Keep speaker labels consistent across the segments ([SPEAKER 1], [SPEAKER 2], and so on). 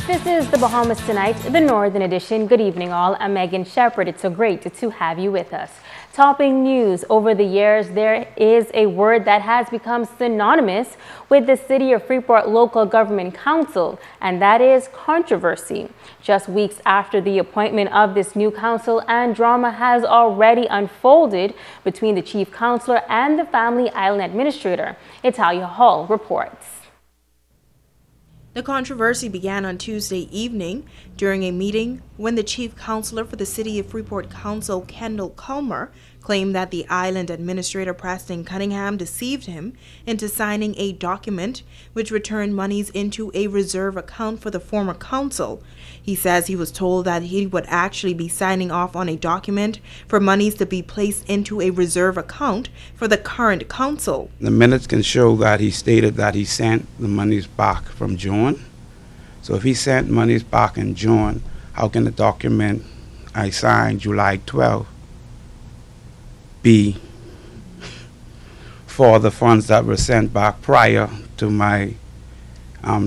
[SPEAKER 1] This is the Bahamas Tonight, the Northern Edition. Good evening, all. I'm Megan Shepherd. It's so great to have you with us. Topping news over the years, there is a word that has become synonymous with the City of Freeport Local Government Council, and that is controversy. Just weeks after the appointment of this new council, and drama has already unfolded between the chief councilor and the Family Island Administrator. Italia Hall reports.
[SPEAKER 2] The controversy began on Tuesday evening during a meeting when the chief counselor for the City of Freeport Council, Kendall Culmer, claimed that the island administrator Preston Cunningham deceived him into signing a document which returned monies into a reserve account for the former council. He says he was told that he would actually be signing off on a document for monies to be placed into a reserve account for the current council.
[SPEAKER 3] The minutes can show that he stated that he sent the monies back from June. So if he sent monies back in June, how can the document I signed July 12 be for the funds that were sent back prior to my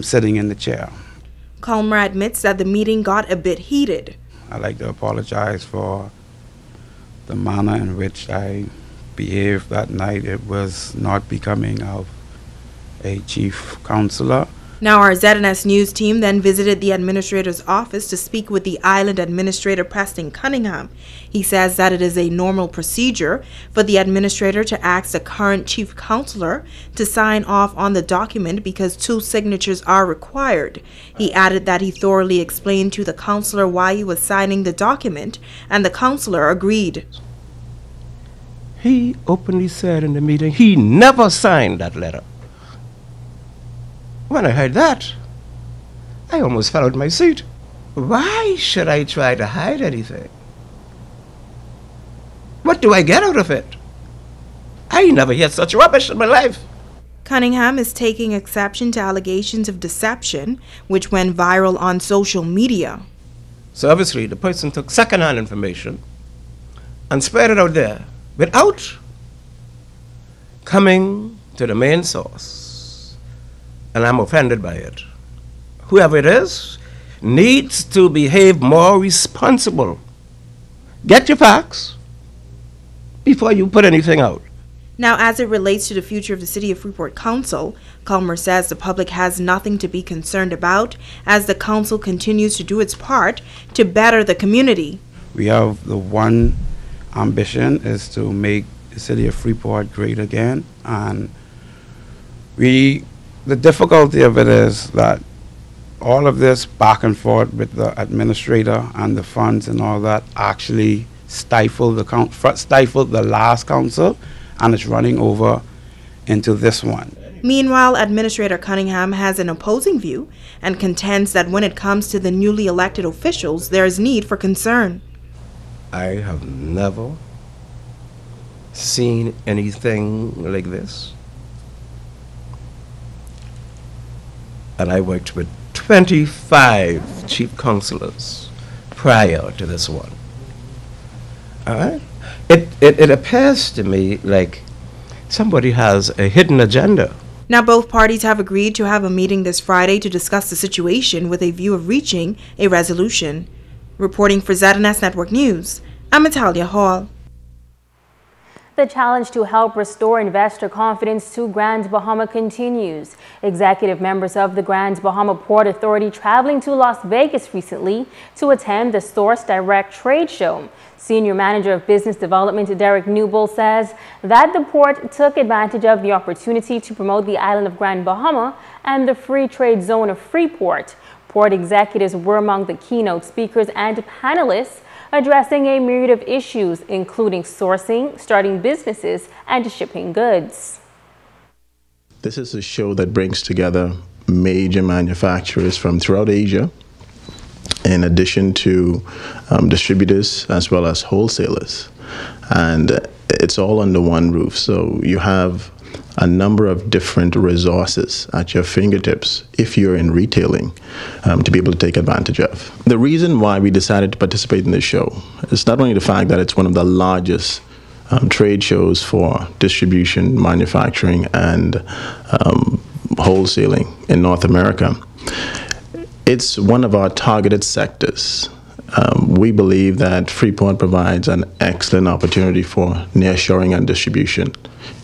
[SPEAKER 3] sitting in the chair?
[SPEAKER 2] Culmer admits that the meeting got a bit heated.
[SPEAKER 3] I'd like to apologize for the manner in which I behaved that night. It was not becoming of a chief counselor.
[SPEAKER 2] Now our ZNS News team then visited the administrator's office to speak with the island administrator Preston Cunningham. He says that it is a normal procedure for the administrator to ask the current chief counselor to sign off on the document because 2 signatures are required. He added that he thoroughly explained to the counselor why he was signing the document, and the counselor agreed.
[SPEAKER 4] He openly said in the meeting he never signed that letter. When I heard that, I almost fell out of my seat. Why should I try to hide anything? What do I get out of it? I never heard such rubbish in my life.
[SPEAKER 2] Cunningham is taking exception to allegations of deception, which went viral on social media.
[SPEAKER 4] So obviously the person took second-hand information and spread it out there without coming to the main source. And I'm offended by it. Whoever it is needs to behave more responsible. Get your facts before you put anything out.
[SPEAKER 2] Now, as it relates to the future of the City of Freeport Council, Culmer says the public has nothing to be concerned about as the council continues to do its part to better the community.
[SPEAKER 3] We have the one ambition is to make the City of Freeport great again, and the difficulty of it is that all of this back and forth with the administrator and the funds and all that actually stifled the last council, and it's running over into this one.
[SPEAKER 2] Meanwhile, Administrator Cunningham has an opposing view and contends that when it comes to the newly elected officials, there is need for concern.
[SPEAKER 4] I have never seen anything like this. And I worked with 25 chief counselors prior to this one. All right? It appears to me like somebody has a hidden agenda.
[SPEAKER 2] Now both parties have agreed to have a meeting this Friday to discuss the situation with a view of reaching a resolution. Reporting for ZNS Network News, I'm Italia Hall.
[SPEAKER 1] The challenge to help restore investor confidence to Grand Bahama continues. Executive members of the Grand Bahama Port Authority traveling to Las Vegas recently to attend the Source Direct trade show. Senior Manager of Business Development Derek Newbold says that the port took advantage of the opportunity to promote the island of Grand Bahama and the free trade zone of Freeport. Port executives were among the keynote speakers and panelists, addressing a myriad of issues, including sourcing, starting businesses, and shipping goods.
[SPEAKER 5] This is a show that brings together major manufacturers from throughout Asia, in addition to distributors as well as wholesalers. And it's all under one roof. So you have a number of different resources at your fingertips if you're in retailing to be able to take advantage of. The reason why we decided to participate in this show is not only the fact that it's one of the largest trade shows for distribution, manufacturing, and wholesaling in North America. It's one of our targeted sectors. We believe that Freeport provides an excellent opportunity for nearshoring and distribution,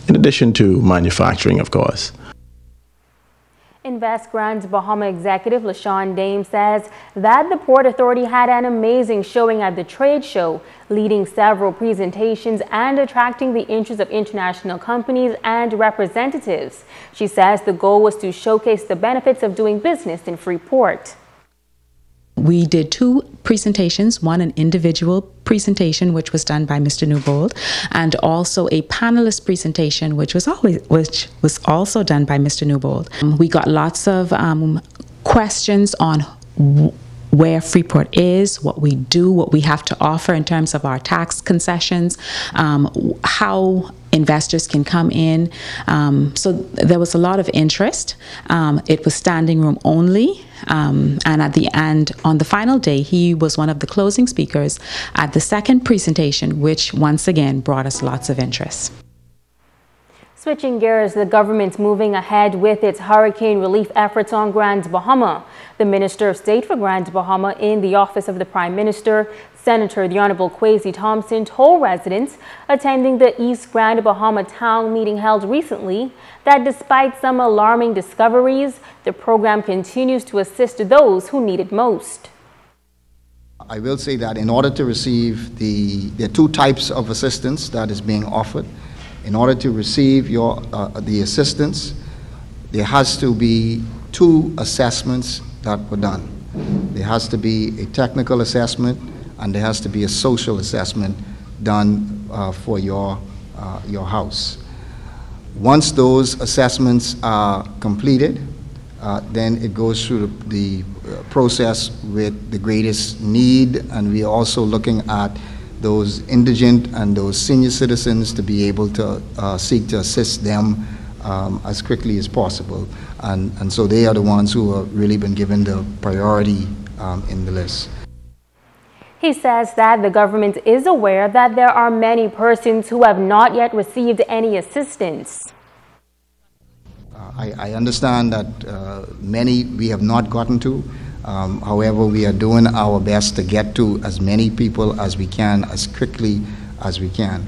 [SPEAKER 5] in addition to manufacturing, of course.
[SPEAKER 1] Invest Grand Bahama executive LaShawn Dame says that the Port Authority had an amazing showing at the trade show, leading several presentations and attracting the interest of international companies and representatives. She says the goal was to showcase the benefits of doing business in Freeport.
[SPEAKER 6] We did two presentations, one an individual presentation, which was done by Mr. Newbold, and also a panelist presentation, which was also done by Mr. Newbold. We got lots of questions on where Freeport is, what we do, what we have to offer in terms of our tax concessions, how investors can come in. So there was a lot of interest. It was standing room only. And at the end, on the final day, he was one of the closing speakers at the second presentation, which once again brought us lots of interest.
[SPEAKER 1] Switching gears, the government's moving ahead with its hurricane relief efforts on Grand Bahama. The Minister of State for Grand Bahama in the Office of the Prime Minister, Senator the Honorable Kwesi Thompson, told residents attending the East Grand Bahama Town meeting held recently that despite some alarming discoveries, the program continues to assist those who need it most.
[SPEAKER 7] I will say that in order to receive there are two types of assistance that is being offered. In order to receive the assistance, there has to be two assessments that were done. There has to be a technical assessment and there has to be a social assessment done for your house. Once those assessments are completed, then it goes through the process with the greatest need, and we are also looking at those indigent and those senior citizens to be able to seek to assist them as quickly as possible. And so they are the ones who have really been given the priority in the list.
[SPEAKER 1] He says that the government is aware that there are many persons who have not yet received any assistance.
[SPEAKER 7] I understand that many we have not gotten to. However, we are doing our best to get to as many people as we can, as quickly as we can.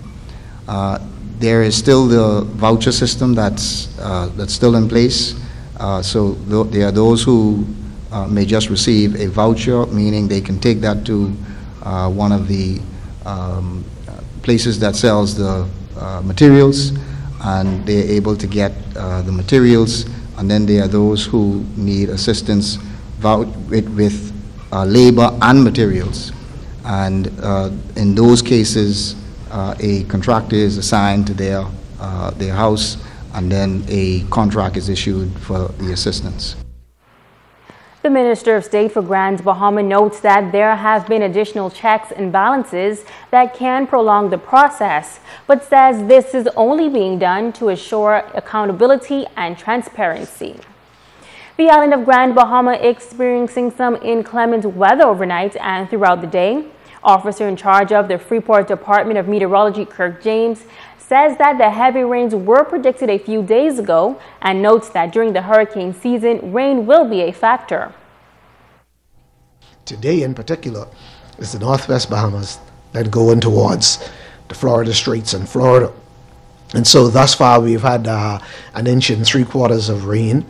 [SPEAKER 7] There is still the voucher system that's still in place. So there are those who may just receive a voucher, meaning they can take that to one of the places that sells the materials, and they're able to get the materials. And then there are those who need assistance with labor and materials, and in those cases a contractor is assigned to their house, and then a contract is issued for the assistance.
[SPEAKER 1] The Minister of State for Grand Bahama notes that there have been additional checks and balances that can prolong the process, but says this is only being done to assure accountability and transparency. The island of Grand Bahama experiencing some inclement weather overnight and throughout the day. Officer in charge of the Freeport Department of Meteorology, Kirk James, says that the heavy rains were predicted a few days ago and notes that during the hurricane season, rain will be a factor.
[SPEAKER 8] Today in particular is the northwest Bahamas that go in towards the Florida Straits and Florida. And so thus far we've had 1 inch and 3/4 of rain.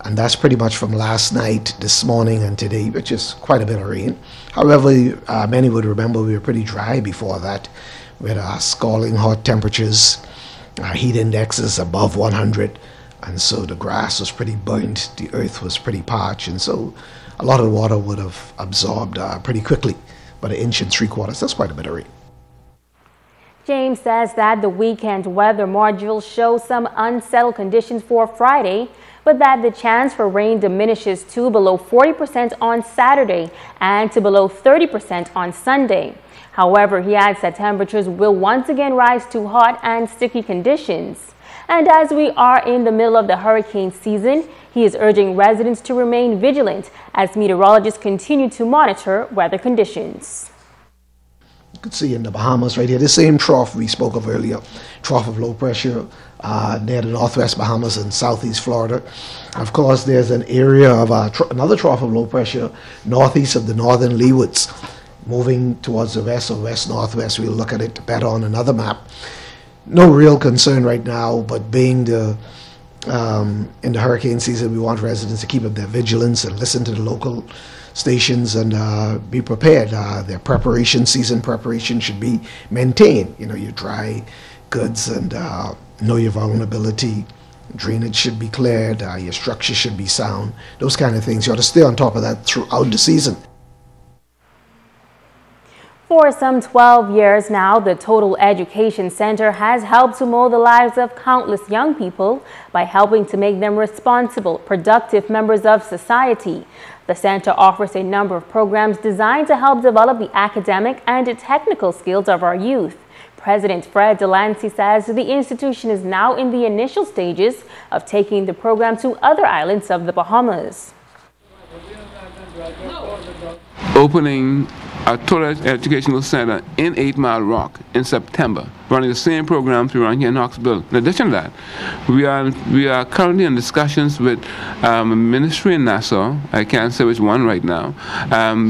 [SPEAKER 8] And that's pretty much from last night, this morning, and today, which is quite a bit of rain. However, many would remember we were pretty dry before that, with scalding hot temperatures, heat indexes above 100, and so the grass was pretty burnt, the earth was pretty parched, and so a lot of the water would have absorbed pretty quickly. But 1 inch and 3/4, that's quite a bit of rain.
[SPEAKER 1] James says that the weekend weather module shows some unsettled conditions for Friday, but that the chance for rain diminishes to below 40% on Saturday and to below 30% on Sunday. However, he adds that temperatures will once again rise to hot and sticky conditions. And as we are in the middle of the hurricane season, he is urging residents to remain vigilant as meteorologists continue to monitor weather conditions.
[SPEAKER 8] could see in the Bahamas right here, the same trough we spoke of earlier, trough of low pressure near the northwest Bahamas and southeast Florida. Of course, there's an area of another trough of low pressure northeast of the northern leewards, moving towards the west or west-northwest. We'll look at it better on another map. No real concern right now, but being in the hurricane season, we want residents to keep up their vigilance and listen to the local stations and be prepared. Their season preparation should be maintained. You know, your dry goods and know your vulnerability. Drainage should be cleared. Your structure should be sound. Those kind of things. You ought to stay on top of that throughout the season.
[SPEAKER 1] For some 12 years now, the Total Education Center has helped to mold the lives of countless young people by helping to make them responsible, productive members of society. The center offers a number of programs designed to help develop the academic and technical skills of our youth. President Fred Delancey says the institution is now in the initial stages of taking the program to other islands of the Bahamas.
[SPEAKER 9] Opening a total educational center in 8 Mile Rock in September, running the same programs we run here in Knoxville. In addition to that, we are currently in discussions with a ministry in Nassau, I can't say which one right now,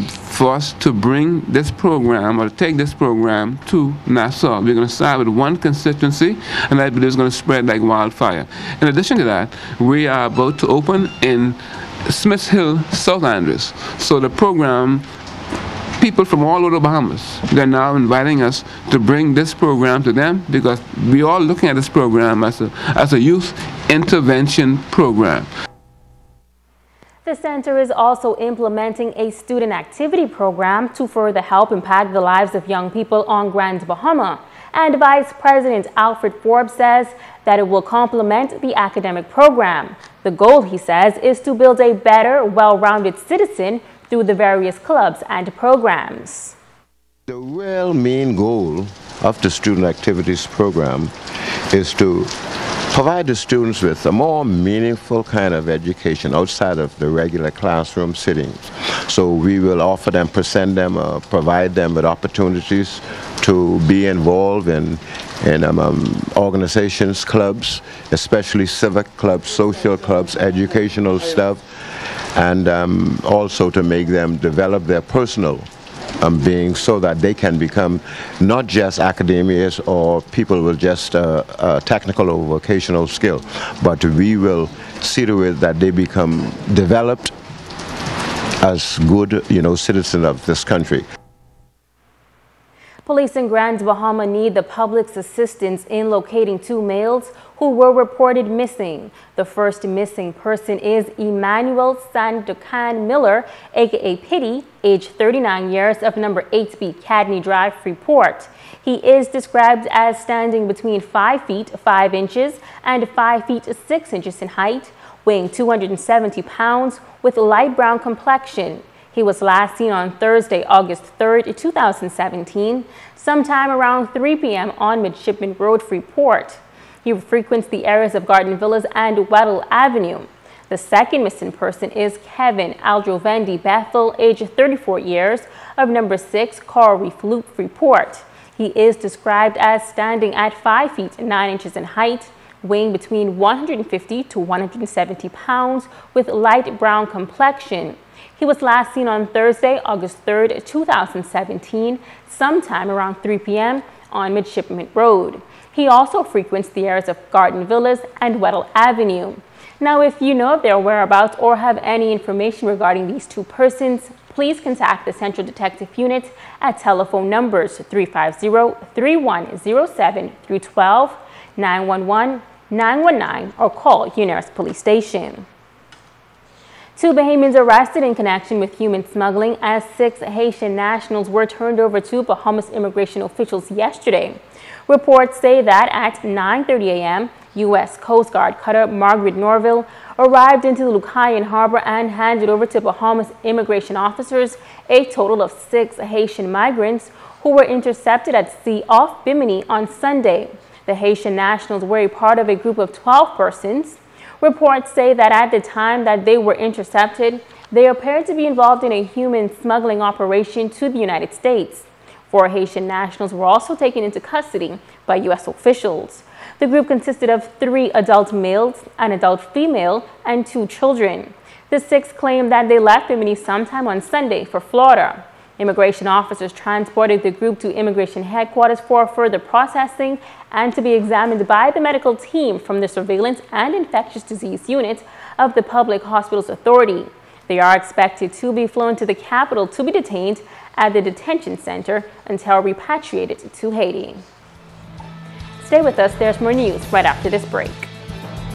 [SPEAKER 9] for us to bring this program or take this program to Nassau. We're going to start with one constituency, and I believe it's going to spread like wildfire. In addition to that, we are about to open in Smiths Hill, South Andres. So the program, people from all over the Bahamas, they're now inviting us to bring this program to them because we are looking at this program as a youth intervention program.
[SPEAKER 1] The center is also implementing a student activity program to further help impact the lives of young people on Grand Bahama. And Vice President Alfred Forbes says that it will complement the academic program. The goal, he says, is to build a better, well-rounded citizen through the various clubs and programs.
[SPEAKER 10] The real main goal of the student activities program is to provide the students with a more meaningful kind of education outside of the regular classroom settings. So we will offer them, present them, provide them with opportunities to be involved in organizations, clubs, especially civic clubs, social clubs, educational stuff, and also to make them develop their personal being so that they can become not just academics or people with just technical or vocational skill, but we will see to it that they become developed as good, citizens of this country.
[SPEAKER 1] Police in Grand Bahama need the public's assistance in locating 2 males who were reported missing. The first missing person is Emmanuel Sandokan Miller, aka Pitty, age 39 years, of number 8B Cadney Drive, Freeport. He is described as standing between 5 feet 5 inches and 5 feet 6 inches in height, weighing 270 pounds, with light brown complexion. He was last seen on Thursday, August 3rd, 2017, sometime around 3 p.m. on Midshipman Road, Freeport. He frequents the areas of Garden Villas and Weddell Avenue. The second missing person is Kevin Aldrovendi Bethel, age 34 years, of number 6 Coral Reef Loop, Freeport. He is described as standing at 5 feet 9 inches in height, weighing between 150 to 170 pounds, with light brown complexion. He was last seen on Thursday, August 3rd, 2017, sometime around 3 p.m. on Midshipman Road. He also frequents the areas of Garden Villas and Weddell Avenue. Now, if you know of their whereabouts or have any information regarding these 2 persons, please contact the Central Detective Unit at telephone numbers 350-3107-312, 911-919, or call your nearest police station. 2 Bahamians arrested in connection with human smuggling as 6 Haitian nationals were turned over to Bahamas immigration officials yesterday. Reports say that at 9:30 a.m., U.S. Coast Guard cutter Margaret Norville arrived into the Lucayan Harbor and handed over to Bahamas immigration officers a total of 6 Haitian migrants who were intercepted at sea off Bimini on Sunday. The Haitian nationals were a part of a group of 12 persons. Reports say that at the time that they were intercepted, they appeared to be involved in a human smuggling operation to the United States. 4 Haitian nationals were also taken into custody by U.S. officials. The group consisted of 3 adult males, an adult female, and 2 children. The 6 claimed that they left Bimini sometime on Sunday for Florida. Immigration officers transported the group to immigration headquarters for further processing and to be examined by the medical team from the Surveillance and Infectious Disease Unit of the Public Hospitals Authority. They are expected to be flown to the capital to be detained at the detention center until repatriated to Haiti. Stay with us, there's more news right after this break.